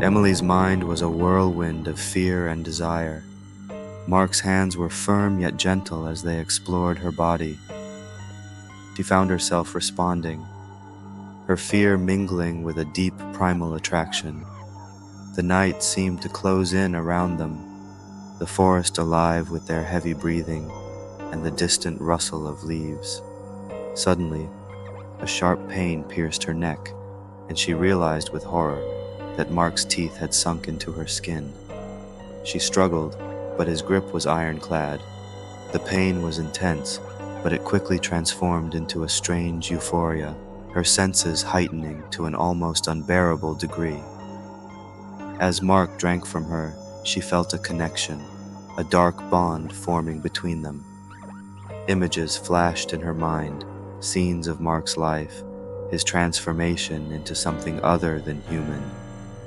Emily's mind was a whirlwind of fear and desire. Mark's hands were firm yet gentle as they explored her body. She found herself responding, her fear mingling with a deep primal attraction. The night seemed to close in around them, the forest alive with their heavy breathing and the distant rustle of leaves. Suddenly, a sharp pain pierced her neck, and she realized with horror that Mark's teeth had sunk into her skin. She struggled, but his grip was ironclad. The pain was intense, but it quickly transformed into a strange euphoria, her senses heightening to an almost unbearable degree. As Mark drank from her, she felt a connection, a dark bond forming between them. Images flashed in her mind, scenes of Mark's life, his transformation into something other than human,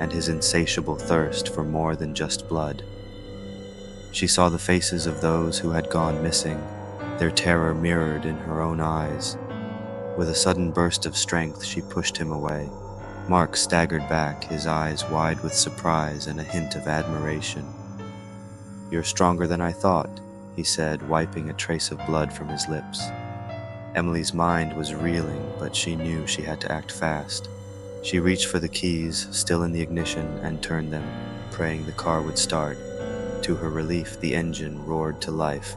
and his insatiable thirst for more than just blood. She saw the faces of those who had gone missing, their terror mirrored in her own eyes. With a sudden burst of strength, she pushed him away. Mark staggered back, his eyes wide with surprise and a hint of admiration. "You're stronger than I thought," he said, wiping a trace of blood from his lips. Emily's mind was reeling, but she knew she had to act fast. She reached for the keys, still in the ignition, and turned them, praying the car would start. To her relief, the engine roared to life.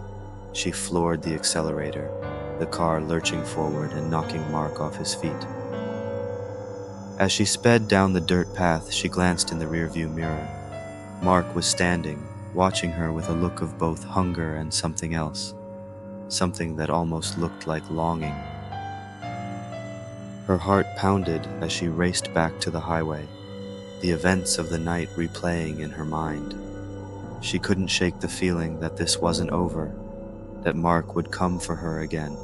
She floored the accelerator, the car lurching forward and knocking Mark off his feet. As she sped down the dirt path, she glanced in the rearview mirror. Mark was standing, watching her with a look of both hunger and something else, something that almost looked like longing. Her heart pounded as she raced back to the highway, the events of the night replaying in her mind. She couldn't shake the feeling that this wasn't over, that Mark would come for her again.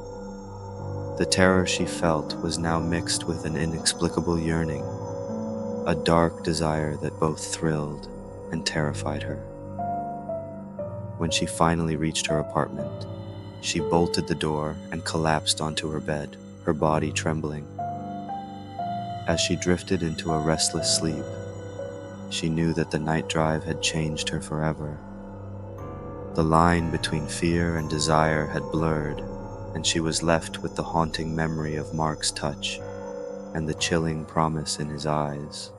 The terror she felt was now mixed with an inexplicable yearning, a dark desire that both thrilled and terrified her. When she finally reached her apartment, she bolted the door and collapsed onto her bed, her body trembling. As she drifted into a restless sleep, she knew that the night drive had changed her forever. The line between fear and desire had blurred, and she was left with the haunting memory of Mark's touch and the chilling promise in his eyes.